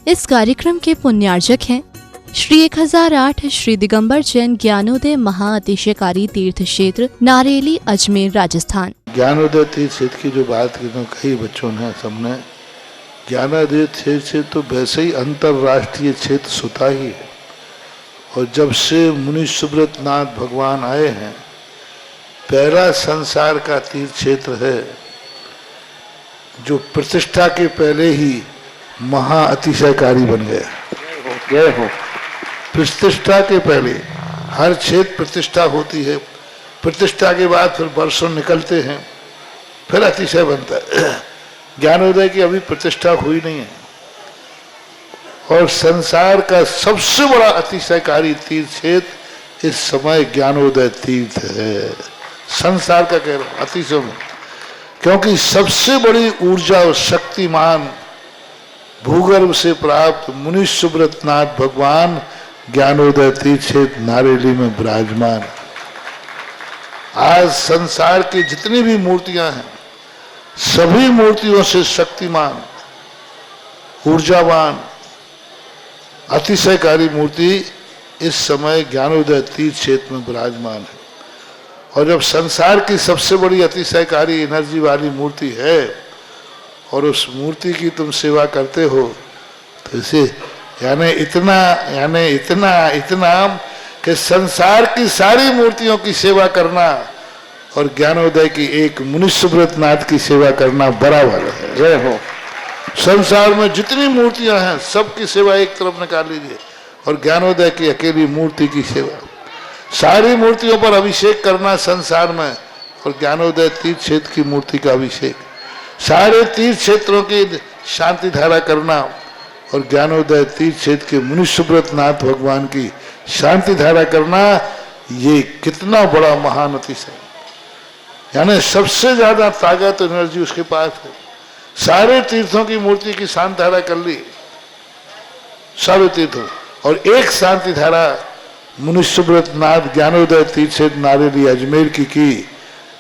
इस कार्यक्रम के पुण्यार्जक हैं श्री 1008 श्री दिगंबर जैन ज्ञानोदय महाअतिशयकारी तीर्थ क्षेत्र नारेली अजमेर राजस्थान। ज्ञानोदय तीर्थ क्षेत्र की जो बात की तो कई बच्चों ने सबने ज्ञानोदय तीर्थ क्षेत्र तो वैसे ही अंतर्राष्ट्रीय क्षेत्र सुता ही है। और जब से मुनि सुब्रत नाथ भगवान आए हैं, पहला संसार का तीर्थ क्षेत्र है जो प्रतिष्ठा के पहले ही महाअतिशयकारी बन गया। प्रतिष्ठा के पहले हर क्षेत्र प्रतिष्ठा होती है, प्रतिष्ठा के बाद फिर वर्षों निकलते हैं, फिर अतिशय बनता है। ज्ञानोदय की अभी प्रतिष्ठा हुई नहीं है। और संसार का सबसे बड़ा अतिशयकारी तीर्थ क्षेत्र इस समय ज्ञानोदय तीर्थ है। संसार का कह रहा हूं अतिशय में, क्योंकि सबसे बड़ी ऊर्जा और शक्तिमान भूगर्भ से प्राप्त मुनि सुब्रत नाथ भगवान ज्ञानोदय तीर्थ क्षेत्र नारेली में विराजमान। आज संसार की जितनी भी मूर्तियां हैं, सभी मूर्तियों से शक्तिमान, ऊर्जावान, अतिशयकारी मूर्ति इस समय ज्ञानोदय तीर्थ क्षेत्र में विराजमान है। और जब संसार की सबसे बड़ी अतिशयकारी एनर्जी वाली मूर्ति है और उस मूर्ति की तुम सेवा करते हो, तो इसे यानी इतना कि संसार की सारी मूर्तियों की सेवा करना और ज्ञानोदय की एक मुनि सुब्रत नाथ की सेवा करना बराबर है। जय हो। संसार में जितनी मूर्तियां हैं सबकी सेवा एक तरफ निकाल लीजिए और ज्ञानोदय की अकेली मूर्ति की सेवा। सारी मूर्तियों पर अभिषेक करना संसार में और ज्ञानोदय तीर्थ क्षेत्र की मूर्ति का अभिषेक, सारे तीर्थ क्षेत्रों की शांति धारा करना और ज्ञानोदय तीर्थ क्षेत्र के मुनि सुब्रत नाथ भगवान की शांति धारा करना, ये कितना बड़ा महान अतिशय। यानी सबसे ज्यादा ताकत एनर्जी उसके पास है। सारे तीर्थों की मूर्ति की शांति धारा कर ली, सारे तीर्थों, और एक शांति धारा मुनि सुब्रत नाथ ज्ञानोदय तीर्थ क्षेत्र नारेली अजमेर की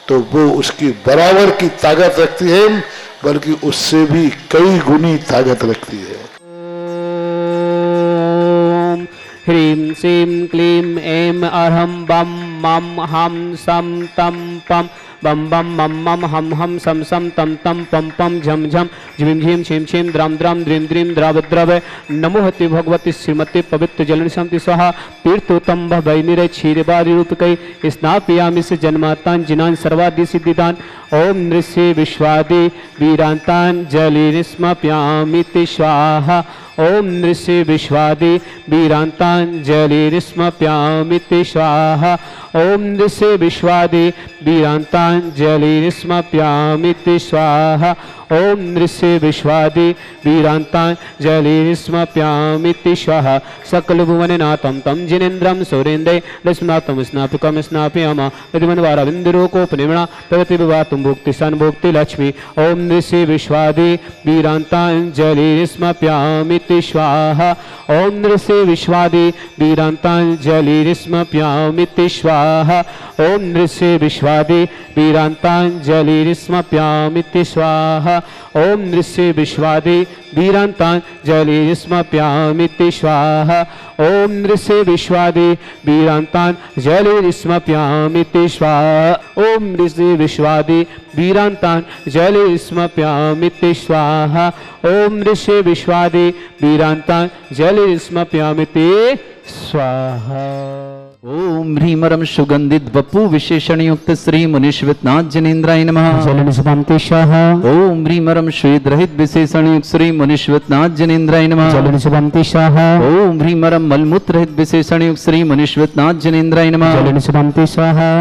तो वो उसकी बराबर की ताकत रखती है, बल्कि उससे भी कई गुनी ताकत रखती है। ह्रीं श्रीं क्लीं ऐं अरहं बम मम हम सम तम पम बम बम मम मम हम हम सम सम तम तम पम पम झम झम झिम झिम छिम छिम द्रम द्रम द्रीम द्रीम द्रव द्रव नमो हति भगवती श्रीमती पवित्र जलन शांति स्वाहा तीर्थोत्तम भैनिर क्षीरबारी रूपकै स्नापयामि से जन्मातान जिनान सर्वादि सिद्धिदान ओम नृस्य विश्वादि वीरांतान जलिस्मप्यामि स्वाहा ओम नृस्य विश्वादि वीरांतांजलिस्मप्यामि स्वाहा ओम नृस्य विश्वादि वीरांतांजलिस्मप्यामि स्वाहा ओम नृस्य विश्वादि वीरांतांजलिस्मप्यामि स्वाहा सकल भुवननाथं तं जिनेन्द्रं सुरेन्द्रे लक्ष्मीनाथं स्नापकं स्नापयामः विधिमन्वारविन्दुरोकोपनिमणा प्रगति विवातुं भुक्ति सन्भुक्ति लक्ष्मी ओम नृस्य विश्वादि वीरांतांजलिस्मप्यामि स्वाहा ओम नृस्य विश्वादि वीरांतांजलिस्मप्यामि स्वाहा ओम नृस्य विश्वादि वीरांतांजलिस्मप्यामि स्वाहा ओम नृस्य विश्वादि वीरांतांजलिस्मप्यामि स्वाहा ओम नृस्य विश्वादि वीरांतांजलिस्मप्यामि स्वाहा ओम नृस्य विश्वादि वीरांतांजलिस्मप्यामि स्वाहा ओम नृस्य विश्वादि वीरांतांजलिस्मप्यामि स्वाहा। ओम ह्रीमरम सुगंधित वपु विशेषण युक्त श्री मुनिश्वतनाथ जनेन्द्राय नमः। ओम ह्रीमरम श्वेत रहित विशेषण युक्त श्री मुनिश्वतनाथ जनेन्द्राय नमः। ओम ह्रीमरम मलमूत्र रहित विशेषण युक्त श्री मुनिश्वतनाथ जनेन्द्राय नमः।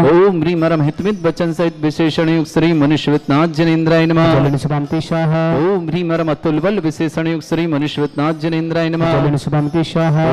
ओम ह्रीमरम हितमित वचन सहित विशेषण युक्त श्री मुनिश्वतनाथ जनेन्द्राय नमः। ओम ह्रीमरम अतुल बल विशेषण युक्त श्री मुनिश्वतनाथ जनेन्द्राय नमः।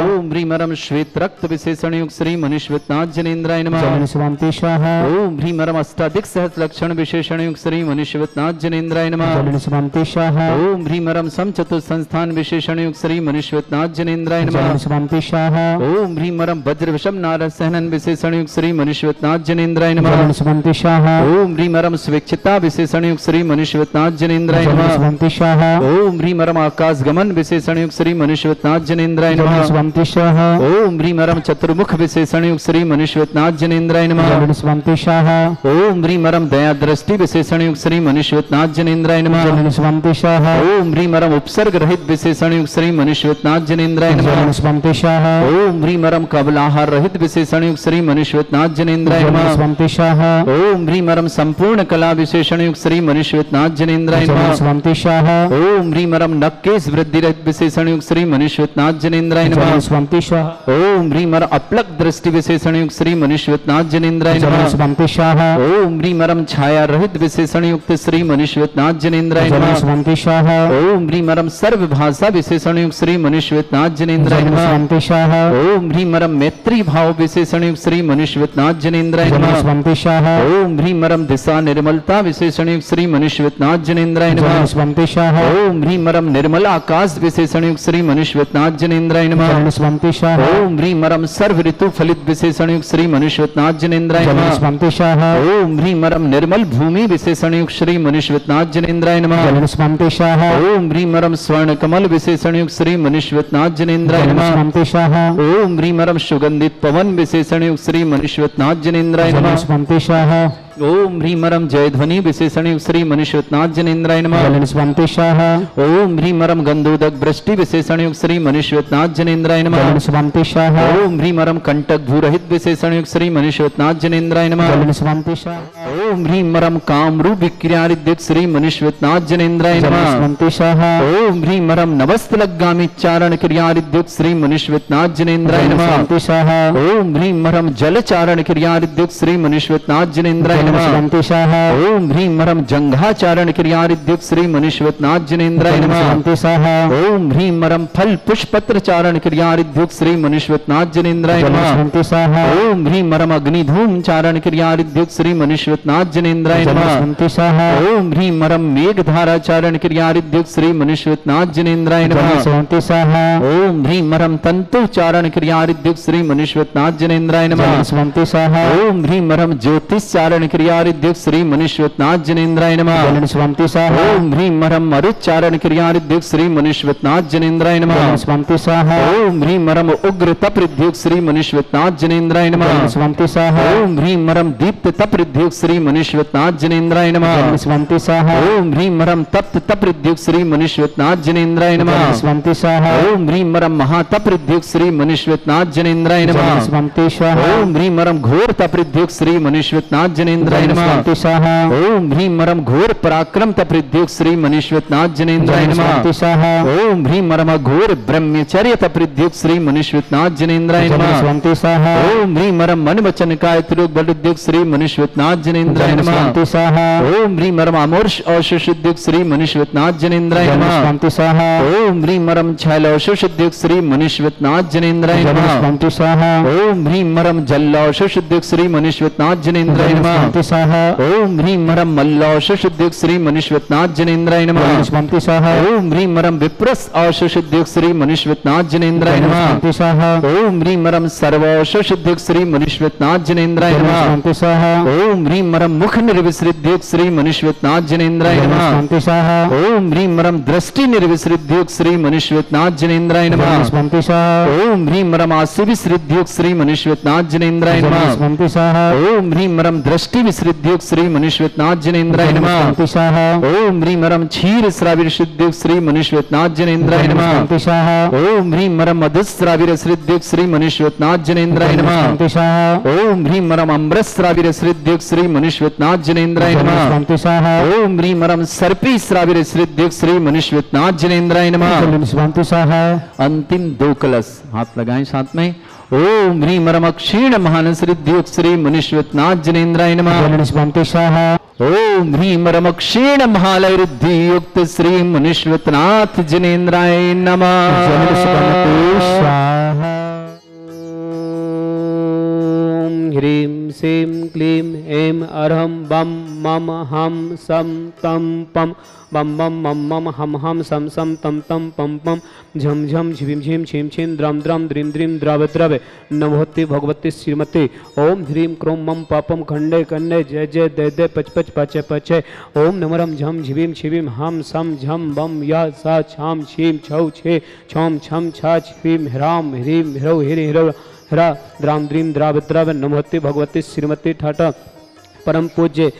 ओम ह्रीमरम श्वेत रक्त विशेषण युक्त श्री मनुष्यवत्नाथ जनेन्द्राय नमः। जलन स्वांति स्वाहा। ओम ह्रीमरम अष्टाधिक सहस्र लक्षण विशेषण युक्त श्री मनुष्यवत्नाथ जनेन्द्राय नमः। जलन स्वांति स्वाहा। ओम ह्रीमरम समचतुर संस्थान विशेषण युक्त श्री मनुष्यवत्नाथ जनेन्द्राय जलन नमः। स्वांति स्वाहा। ओम ह्रीमरम वज्र विषम नारद सहनन विशेषण युक्त श्री मनुष्यवत्नाथ जनेन्द्राय नमः। जलन स्वांति स्वाहा। ओम ह्रीमरम स्वेच्छता विशेषण युक्त श्री मनुष्यवत्नाथ जनेन्द्राय जलन नमः। स्वांति स्वाहा। ओम ह्रीमरम आकाश गमन विशेषण युक्त श्री मनुष्यवत्नाथ जनेन्द्राय जलन नमः। स्वांति स्वाहा। ओम ह्रीमरम चतुर्मुख विशेषण युक्त श्री मनुष्यवत्नाथ जनेन्द्राय नमः। जलन स्वांति स्वाहा। ओम ह्रीमरम दया दृष्टि विशेषण युक्त श्री मनुष्यवत्नाथ जनेन्द्राय नमः। जलन स्वांति स्वाहा। ओम ह्रीमरम उपसर्ग रहित विशेषण युक्त श्री मनुष्यवत्नाथ जनेन्द्राय जलन नमः। स्वांति स्वाहा। ओम ह्रीमरम कबलाहार रहित विशेषण युक्त श्री मनुष्यवत्नाथ जनेन्द्राय जलन नमः। स्वांति स्वाहा। ओम ह्रीमरम संपूर्ण कला विशेषण युक्त श्री मनुष्यवत्नाथ जनेन्द्राय जलन नमः। स्वांति स्वाहा। ओम ह्रीमरम नक्केश वृद्धि रहित विशेषण युक्त श्री मनुष्यवत्नाथ जनेन्द्राय जलन नमः। स्वांति स्वाहा। ओम ह्रीमरम अपलक दृष्टि विशेषण युक्त श्री मनुष्यवत्नाथ जनेन्द्राय जलन नमः। स्वांति स्वाहा। ओम ह्रीमरम छाया रहित विशेषण युक्त श्री मनुष्यवत्नाथ जनेन्द्राय जलन नमः। स्वांति स्वाहा। ओम ह्रीमरम सर्व भाषा विशेषण युक्त श्री मनुष्यवत्नाथ जनेन्द्राय जलन नमः। स्वांति स्वाहा। ओम ह्रीमरम मैत्री भाव विशेषण युक्त श्री मनुष्यवत्नाथ जनेन्द्राय जलन नमः। स्वांति स्वाहा। ओम ह्रीमरम दिशा निर्मलता विशेषण युक्त श्री मनुष्यवत्नाथ जनेन्द्राय जलन नमः। स्वांति स्वाहा। ओम ह्रीमरम निर्मल आकाश विशेषण युक्त श्री मनुष्यवत्नाथ जनेन्द्राय नमः। जलन स्वांति स्वाहा। ओम ह्रीमरम सर्व ऋतु फलित विशेषण युक्त श्री मनुष्यवत्नाथ जनेन्द्राय जलन नमः। स्वांति स्वाहा। ओम ह्रीमरम निर्मल भूमि विशेषण युक्त श्री मनुष्यवत्नाथ जनेन्द्राय नमः। जलन स्वांति स्वाहा। ओम ह्रीमरम स्वर्ण कमल विशेषण युक्त श्री मनुष्यवत्नाथ जनेन्द्राय जलन नमः। स्वांति स्वाहा। ओम ह्रीमरम सुगंधित पवन विशेषण युक्त श्री मनुष्यवत्नाथ जनेन्द्राय जलन नमः। स्वांति स्वाहा। ओम ह्रीमरम जयध्वनि विशेषण युक्त श्री मनुष्यवत्नाथ जनेन्द्राय नमः। जलन स्वांति स्वाहा। ओम ह्रीमरम गंधोदक वृष्टि विशेषण युक्त श्री मनुष्यवत्नाथ जनेन्द्राय जलन नमः। स्वांति स्वाहा। ओम ह्रीमरम कंटक भूरहित विशेषण युक्त श्री मनुष्यवत्नाथ जनेन्द्राय नमः। जलन स्वांति स्वाहा। ओम ह्रीमरम कामरूप विक्रियारिद्युक्त श्री मनुष्यवत्नाथ जनेन्द्राय जलन नमः। स्वांति स्वाहा। ओम ह्रीमरम नवस्तलगामी चारण क्रियारिद्युक्त श्री मनुष्यवत्नाथ जनेन्द्राय जलन नमः। स्वांति स्वाहा। ओम ह्रीमरम जल चारण क्रियारिद्युक्त श्री मनुष्यवत्नाथ जनेन्द्राय जलन नमः। स्वांति स्वाहा। ओम ह्रीमरम जंघाचारण क्रियारिद्युक्त श्री मनुष्यवत्नाथ जनेन्द्राय जलन नमः। स्वांति स्वाहा। ओम ह्रीमरम फल पुष्पत्र चारण क्रियारिद्युक्त श्री मनुष्यवत्नाथ जनेन्द्राय जलन नमः। स्वांति स्वाहा। ओम ह्रीमरम अग्निधूम चारण क्रियारिद्युक्त श्री मनुष्यवत्नाथ जनेन्द्राय जलन नमः। स्वांति स्वाहा। ओम ह्रीमरम मेघधारा चारण क्रियारिद्युक्त श्री मनुष्यवत्नाथ जनेन्द्राय जलन नमः। स्वांति स्वाहा। ओम ह्रीमरम तंतु चारण क्रियारिद्युक्त श्री मनुष्यवत्नाथ जनेन्द्राय जलन नमः। स्वांति स्वाहा। ओम ह्रीमरम ज्योतिष चारण क्रियारिद्युक्त श्री मनुष्यवत्नाथ जनेन्द्राय नमः। जलन स्वांति स्वाहा। ओम ह्रीमरम मरुच्चारण क्रियारिद्युक्त श्री मनुष्यवत्नाथ जनेन्द्राय नमः। जलन स्वांति स्वाहा। ओम ह्रीमरम उग्र तपरिद्युक्त श्री मनुष्यवत्नाथ जनेन्द्राय जलन नमः। स्वांति स्वाहा। ओम ह्रीमरम दीप्त तपरिद्युक्त श्री मनुष्यवत्नाथ जनेन्द्राय जलन नमः। स्वांति स्वाहा। ओम ह्रीमरम तप्त तपरिद्युक्त श्री मनुष्यवत्नाथ जनेन्द्राय जलन नमः। स्वांति स्वाहा। ओम ह्रीमरम महातपरिद्युक्त श्री मनुष्यवत्नाथ जनेन्द्राय जलन नमः। स्वांति स्वाहा। ओम ह्रीमरम घोर तपरिद्युक्त श्री मनुष्यवत्नाथ जनेन्द्राय जलन नमः। स्वांति स्वाहा। ओम ह्रीमरम घोर पराक्रम तपरिद्युक्त श्री मनुष्यवत्नाथ जनेन्द्राय जलन नमः। स्वांति स्वाहा। ओम ह्रीमरम घोर ब्रह्मचर्य तपरिद्युक्त श्री मनुष्यवत्नाथ जनेन्द्राय जलन नमः। स्वांति स्वाहा। ओम ह्रीमरम मन वचन काय त्रिलोक बलुद्युक्त श्री मनुष्यवत्नाथ जनेन्द्राय जलन नमः। स्वांति स्वाहा। ओम ह्रीमरम अमोर्ष औषुद्युक्त श्री मनुष्यवत्नाथ जनेन्द्राय जलन नमः। स्वांति स्वाहा। ओम ह्रीमरम छैलौषुद्युक्त श्री मनुष्यवत्नाथ जनेन्द्राय जलन नमः। स्वांति स्वाहा। ओम ह्रीमरम जल्लौषुद्युक्त श्री मनुष्यवत्नाथ जनेन्द्राय जलन नमः। स्वांति स्वाहा। ओम ह्रीमरम मल्लौषुद्युक्त श्री मनुष्यवत्नाथ जनेन्द्राय जलन नमः। स्वांति स्वाहा। ओम ह्रीमरम विप्रस औषुद्युक्त श्री मनुष्यवत्नाथ जनेन्द्राय जलन नमः। स्वांति स्वाहा। ओम ह्रीमरम सर्वौषुद्युक्त श्री मनुष्यवत्नाथ जनेन्द्राय जलन नमः। स्वांति स्वाहा। ओम ह्रीमरम मुख निर्विसृद्युक्त श्री मनुष्यवत्नाथ जनेन्द्राय जलन नमः। स्वांति स्वाहा। ओम ह्रीमरम दृष्टि निर्विसृद्युक्त श्री मनुष्यवत्नाथ जनेन्द्राय जलन नमः। स्वांति स्वाहा। ओम ह्रीमरम आसिविसृद्युक्त श्री मनुष्यवत्नाथ जनेन्द्राय जलन नमः। स्वांति स्वाहा। ओम ह्रीमरम दृष्टि विसृद्युक्त श्री मनुष्यवत्नाथ जनेन्द्राय जलन नमः। स्वांति स्वाहा। ओम ह्रीमरम क्षीर श्राविरसिद्युक्त श्री मनुष्यवत्नाथ जनेन्द्राय जलन नमः। स्वांति स्वाहा। ओम ह्रीमरम मधुश्राविरसिद्युक्त श्री मनुष्यवत्नाथ जनेन्द्राय जलन नमः। स्वांति स्वाहा। ओम ह्रीमरम अम्रश्राविरसिद्युक्त श्री मनुष्यवत्नाथ जनेन्द्राय जलन नमः। स्वांति स्वाहा। ओम ह्रीमरम सर्पी श्राविरसिद्युक्त श्री मनुष्यवत्नाथ जनेन्द्राय नमः। जलन स्वांति स्वाहा। अंतिम 2 कलश हाथ लगाएं साथ में। ओम ह्रीमरम क्षीण महानसृद्युक्त श्री मनुष्यवत्नाथ जनेन्द्राय नमः। जलन स्वांति स्वाहा। ओम ह्रीमरम क्षीण महालयरुद्धियुक्त श्री मनुष्यवत्नाथ जनेन्द्राय नमः। जलन स्वांति स्वाहा। ह्रीं श्रीं क्लीं ऐं अर्हं बं मम हं सं तं पं बम बम मम मम हम हम सम सम तम तम पम पम झम झम झिम झिम छिम छिम द्रम द्रम द्रीम द्रीम द्रव द्रव नमोते भगवते श्रीमते ओम ह्रीं क्रोम मम पापम खंडे कन्ने जय जय दय दय पच पच पचे पचे ओम नमरम झम झिवीम छिवीम हम सम झम बम या सा छाम छीम छौ छे छौम छम छा छीम ह्राम ह्रीं ह्रौ हिर हिरौ हरा द्राम द्रीम द्राव द्रव नमोते भगवते श्रीमते ठाठा परम पूज्य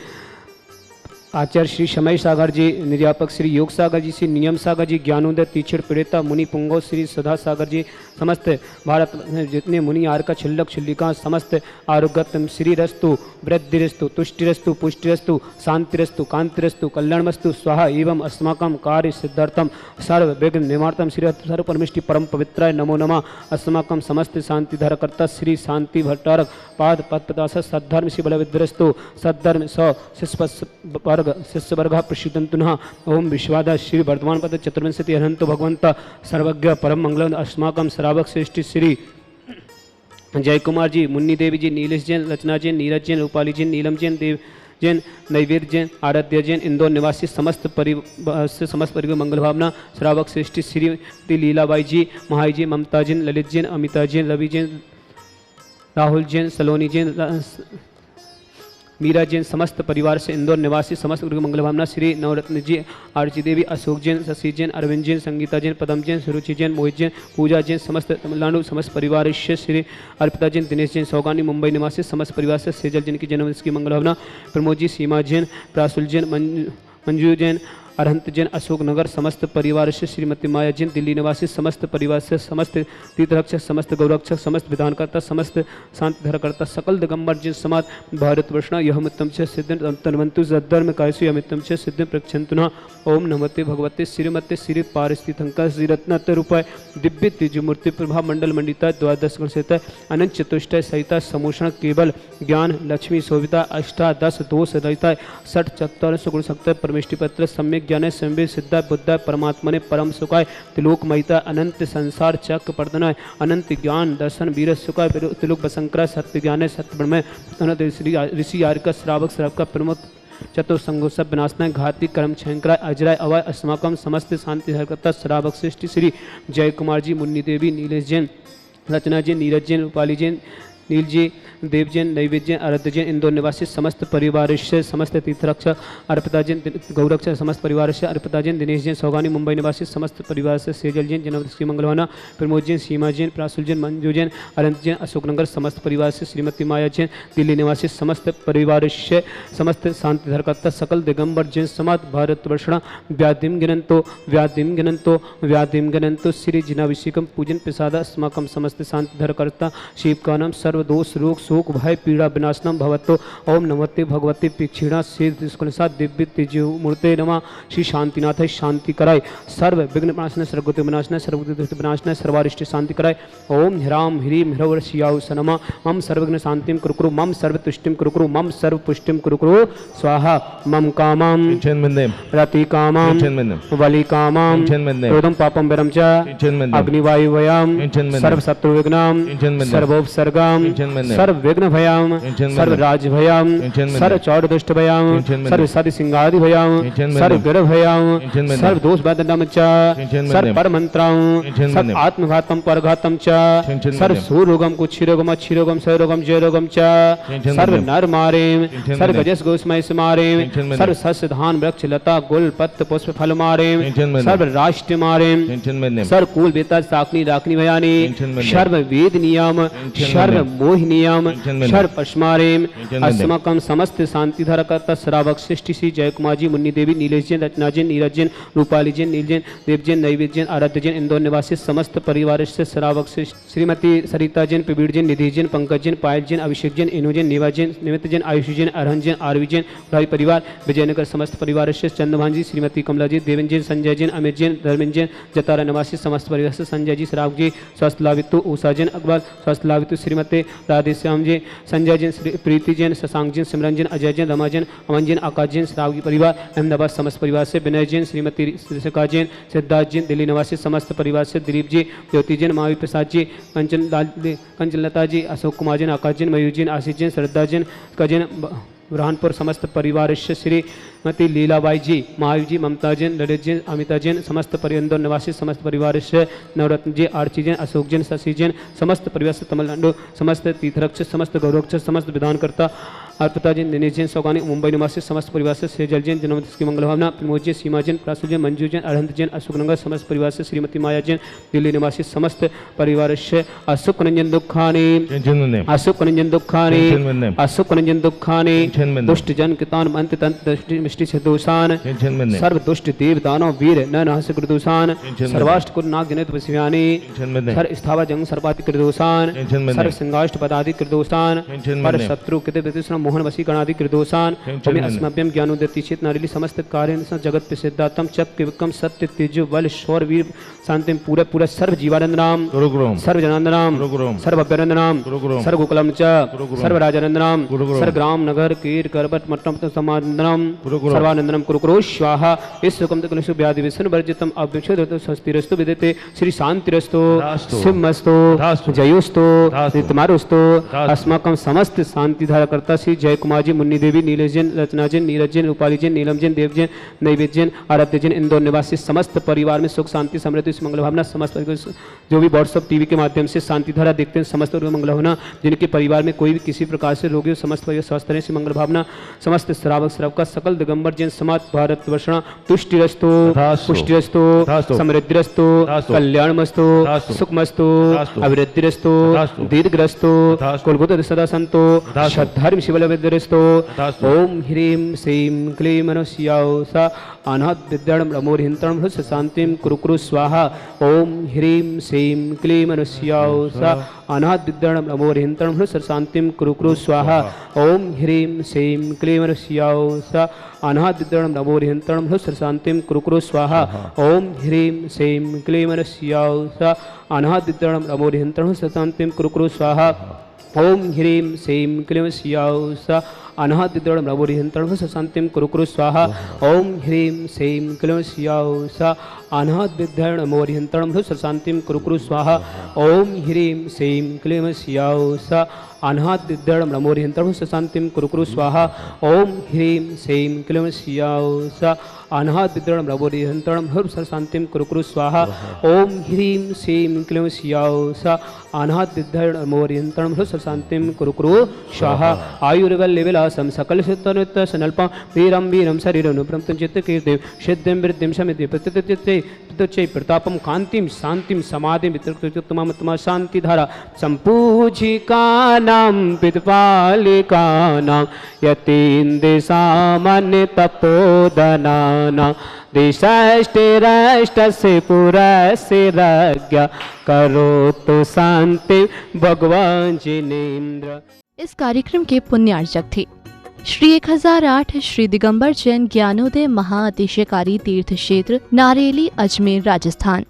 आचार्य श्री समय सागर जी, निर्यापक श्री योग सागर जी, श्री नियम सागर जी, ज्ञानोदय तीक्षण प्रेता मुनि पुंगो श्री सदा सागर जी, समस्त भारत में जितने मुनि आर का छिल्लक छिल्लिका समस्त आरोग्यतम श्री रस्तु वृद्धिरस्तु तुष्टिरस्तु पुष्टिरस्तु शांतिरस्तु कांतिरस्तु कल्याणमस्तु स्वाहा एवं अस्माकं कार्य सिद्धार्थम सर्व विघ्न निवार्तम श्री सर्व परमिष्टि परम पवित्राय नमो नमः। अस्माकं समस्त शांतिधरकर्ता श्री शांति भट्टारक पाद पदपदास सद्धर्म श्री बलविद्रस्तु सद्धर्म स शिष्य वर्ग प्रसिद्धंतुनः ओम विश्वादा श्री वर्धमान पद चतुर्विंशति अनंत भगवंत सर्वज्ञ परम मंगल अस्माकं श्रावक श्रेष्ठ श्री जय कुमार जी, मुन्नी देवी जी, नीलेश जैन, रचना जैन, नीरज जैन, रूपाली जैन, नीलम जैन, देव जैन, नैवेद्य जैन, आराध्य जैन, इंदौर निवासी समस्त परिवार मंगल भावना श्रावक श्रेष्ठ श्री लीलाबाई जी, महाई जी, ममता जैन, ललित जैन, अमिता जैन, रवि जैन, राहुल जैन, सलोनी जैन, मीरा जैन, समस्त परिवार से इंदौर निवासी समस्त मंगल भावना श्री नवरत्न जी, आरती देवी, अशोक जैन, शशि जैन, अरविंद जैन, संगीता जैन, पदम जैन, सुरुचि जैन, मोहित जैन, पूजा जैन, समस्त तमिलनाडु समस्त परिवार से श्री अर्पिता जैन, दिनेश जैन, सौगानी मुंबई निवासी समस्त परिवार से सेजल जैन की जन्मदिन की मंगल भावना, प्रमोद जी, सीमा जैन, प्रासुल जैन, मंजू जैन, अरहंत जैन, अशोक नगर समस्त परिवार से श्रीमती माया जैन, दिल्ली निवासी समस्त परिवार से समस्त तीर्थरक्षक समस्त गौरक्षक समस्त विधानकर्ता समस्त शांतिधरकर्ता सकल दिगंबर जैन समाज भारत वर्षणा यह मित्तम च सिद्धन तन्वंतु सद्धर्म कायसु यमित्तम च सिद्धन प्रक्षंतुना ओम नमते भगवते श्रीमते श्री पारिस्थितंका श्री रत्नत रूपाय दिव्य तेज मूर्ति प्रभा मंडल मंडिता द्वादश गणसेता अनंत चतुष्टय सहिता समोषण केवल ज्ञान लक्ष्मी शोभिता अष्टादश दोष रहिता षट चत्वार सुगुण शक्ति परमेष्टि पत्र सम्यक ज्ञान संवेद सिद्धा बुद्धा परमात्मने परम सुखाय तिलोक महिता अनंत संसार चक्र पर्दनाय अनंत ज्ञान दर्शन वीर सुखाय तिलोक बसंकरा सत्य ज्ञान सत्य ब्रह्म ऋषि आर्य का श्रावक का प्रमुख चतुर्संगो सब विनाशनाय घाती कर्म छंकराय अजराय अवय अस्माकम समस्त शांति हरकता श्रावक श्रेष्ठ श्री जय कुमार जी, मुन्नी देवी, नीलेश जैन, रचना जैन, नीरज जैन, रूपाली जैन, नील जी, देव जैन, नैवेद्य जैन, आराध्य जैन, इंदौर निवासी समस्त परिवार से समस्त तीर्थरक्षक अर्पिता जैन, गौरक्षक समस्त परिवार से अर्पिता जैन, दिनेश जैन, सौगानी मुंबई निवासी समस्त परिवार से सेजल जैन, जन्मदिन की मंगलवाना, प्रमोद जैन, सीमा जैन, प्रासुल जैन, मंजू जैन, अनंत जैन, अशोकनगर समस्त परिवार से श्रीमती माया जैन, दिल्ली निवासी समस्त परिवार से समस्त शांतिधरकर्ता सकल दिगंबर जैन समाज भारत वर्षणा व्याधिम गिनंतो श्री जिनाभिषेकम पूजन प्रसाद अस्माकम समस्त शांतिधरकर्ता शिव का नाम सर्वदोष रोग शोक भय पीड़ा विनाशनम भवतो ओम नमते भगवते पीक्षिणा साथ दिव्य तेज मूर्ते नमः श्री शांतिनाथ शांति कराय सर्व विघ्न विनाशनाय सर्वगति विनाशनाय सर्वगति विनाशनाय सर्वारिष्ट शांति कराय ओम ह्राम ह्रीं ह्रवरसियाउ सनमा मम सर्वघ्न शांतिम कुरु मम सर्वतुष्टिम कुरु मम सर्वपुष्टिम कुरु स्वाहा मम कामम रति कामम वली कामम क्रोधम पापम विरम च अग्निवायुवयाम सर्व शत्रु विघ्नाम सर्वोपसर्गाम सर्व विघ्न भयाम सर्व राज भयाम सर्व चौड़ दुष्ट भयाम सर्व सदि सिंगादि भयाम सर्व गिर भयाम सर्व दोष बदनम च सर्व पर मंत्राम सर्व आत्मघातम परघातम च सर्व सूरोगम कुक्षिरोगम अच्छिरोगम सरोगम जयरोगम च सर्व नर मारेम सर्व गजस गोस्मय मारेम सर्व सस्य धान वृक्ष लता गुल पत्र पुष्प फल मारेम सर्व राष्ट्र मारेम सर्व कुल बेता साकनी राकनी भयानी सर्व वेद नियम सर्व मोह नियम सर्व पश्मारेम अस्माकं समस्त शांतिधरकर्ता श्रावक श्रेष्ठ श्री जय कुमार जी, मुन्नी देवी, नीलेश जैन, रचना जैन, नीरज जैन, रूपाली जैन, नील जैन, देव जैन, नैवेद्य जैन, आराध्य जैन, इंदौर निवासी समस्त परिवार से श्रावक श्रेष्ठ श्रीमती सरिता जैन, प्रवीण जैन, निधि जैन, पंकज जैन, पायल जैन, अभिषेक जैन, इनु जैन, निवा जैन, निमित्त जैन, आयुष जैन, अरहन जैन, आरवी जैन, भाई परिवार विजयनगर समस्त परिवार से चंद्रभान जी, श्रीमती कमला जी, देवेंद्र जैन, संजय जैन, अमित जैन, धर्मेंद्र जैन, जतारा निवासी समस्त परिवार से संजय जी, श्रावक जी, स्वास्थ्य लाभितु उषा जैन, अकबर स्वास्थ्य लाभितु श्रीमती राधेश्याम जी, संजय जी, प्रीति जैन, शशांक जी, सिमरन जी, अजय जी, रमा जी, अमन जी, आकाश जी, श्रावगी परिवार अहमदाबाद समस्त परिवार से, विनय जी, श्रीमती ऋषिका जी, सिद्धार्थ जी, दिल्ली निवासी समस्त परिवार से, दिलीप जी, ज्योति जी, महावीर प्रसाद जी, कंचनलता जी, अशोक कुमार जी, आकाश जी, मयूर जी, आशीष जी, श्रद्धा जी, कजिन बुरहानपुर समस्त परिवार से, श्रीमती लीलाबाई जी, महावीर जी, ममता जी, ललित जी, अमिता जी, समस्त परिंदर निवासी समस्त परिवार से, नवरत्न जी, आरती जी, अशोक जी, शशि जी, समस्त परिवार से, तमिलनाडु समस्त तीर्थरक्षक, समस्त गौरवक्षक, समस्त विधानकर्ता अर्पिता जी, दिनेश जी, सौगानी मुंबई निवासी समस्त परिवार से, सेजल जी, जन्मदिवस की मंगल भावना, प्रमोद जी, सीमा जी, प्रासु जी, मंजू जी, अरहंत जी, अशोक नगर समस्त परिवार से, श्रीमती माया जी, दिल्ली निवासी समस्त परिवार से, अशोक रंजन दुखानी, अशोक रंजन दुखानी, अशोक रंजन दुखानी, दुष्ट जन कितान अंत तंत्र मिष्टि से दोषान, सर्व दुष्ट देव दानव वीर न नाश कृदोषान, सर्वाष्ट कुल नाग जनित वशियानी, सर स्थावा जंग सर्पाति कृदोषान, सर्व सिंहाष्ट पदादि कृदोषान, पर शत्रु कित वितृष्ण मोहन वशीकरणादि कृदोषान, अस्मभ्यम ज्ञानोदति चेत नारिली समस्त कार्य जगत प्रसिद्धातम चप विक्रम सत्य तेजो बल शौर वीर शांतिम पूरा पूरा सर्व जीवानंद नाम, सर्व जनानंद नाम, सर्व अभ्यानंद नाम, सर्व गोकुलम च, सर्व राजानंद नाम, सर्व ग्राम नगर कीर करबट मट्टम समानंदनम, सर्वानंदनम कुरुकुरु स्वाहा, इस सुकम तक कलशु व्याधि विष्णु वर्जितम अभ्यक्षोदतो स्वस्तिरस्तु विदिते श्री शांतिरस्तु सिंहस्तु जयोस्तु ऋतमारुस्तु अस्माकं समस्त शांति धारा करता श्री जय कुमार जी, मुन्नी देवी, नीलेश जैन, रचना जैन, नीरज जैन, रूपाली जैन, नीलम जैन, देव जैन, नैवेद्य जैन, आराध्य जैन, इंदौर निवासी समस्त परिवार में सुख शांति समृद्धि मंगल भावना, समस्त जो भी व्हाट्सअप टीवी के माध्यम से शांति धारा देखते हैं समस्त मंगल भावना, जिनके परिवार में कोई भी किसी प्रकार से रोगी समस्त परिवार स्वस्थ रहे से मंगल भावना, समस्त श्रावक श्रावका सकल दिगंबर जैन समाज भारत वर्षणा तुष्टिरस्तु पुष्टिरस्तु समृद्धिरस्तु कल्याणमस्तु सुखमस्तु अभिवृद्धिरस्तु दीर्घरस्तु कुलभूत सदा संतो धर्म शिवलविद्यरस्तु ओम ह्रीं श्रीं क्लीं मनस्याओ सा अनाथ विद्याणम रमोरहिंतणम हृस्य शांतिम कुरुकुरु स्वाहा ओम ह्रीं श्रीं क्लीं मनस्याओ सा अनाथ विद्याणम रमोरहिंतणम हृस्य शांतिम कुरुकुरु स्वाहा ओम ह्रीं श्रीं क्लीं मनस्याओ सा अनाथ विद्याणम रमोरहिंतणम हृस्य शांतिम कुरुकुरु स्वाहा ओम ह्रीं श्रीं क्लीं मनस्याओ सा अनाथ विद्याणम रमोरहिंतणम हृस्य शांतिम कुरुकुरु स्वाहा ओम ह्रीं श्रीं क्लीं स्याओ सा अनाथ विद्याणम रमोरहिंतणम हृस्य शांतिम कुरुकुरु स्वाहा ओम ह्रीं श्रीं क्लीं स्याओ सा अनाथ विद्याणम रमोरहिंतणम हृस्य शांतिम कुरुकुरु स्वाहा ओम ह्रीं श्रीं क्लीं स्याओ सा अनाथ विद्याणम रमोरहिंतणम हृस्य शांतिम कुरुकुरु स्वाहा ओम ह्रीं श्रीं क्लीं स्याओ सा अनाथ विद्याणम रमोरहिंतणम हृस्य शांतिम कुरुकुरु स्वाहा ओम ह्रीं श्रीं क्लीं स्याओ सा अनाथ विद्याणम रमोरहिंतणम हृस्य शांतिम कुरुकुरु स्वाहा आयुर्वल्लिविलासम सकल सुतनुत सनल्पम वीरम वीरम शरीरनुप्रम चित्त कीर्तिम सिद्धिम वृद्धिम समिति प्रतिचित्ते प्रत्यक्षे प्रतापम कांतिम शांतिम समाधिम वितृत्तमा शांति धारा संपूजिका नाम पितपालिका नाम यतीन्द्र सामान्य तपोदनाना दिशाष्टिराष्ट से पुरस्य राज्ञा करो तो शांति भगवान जिनेन्द्र। इस कार्यक्रम के पुण्यार्चक थे श्री 1008 श्री दिगंबर जैन ज्ञानोदय महाअतिशयकारी तीर्थ क्षेत्र नारेली, अजमेर, राजस्थान।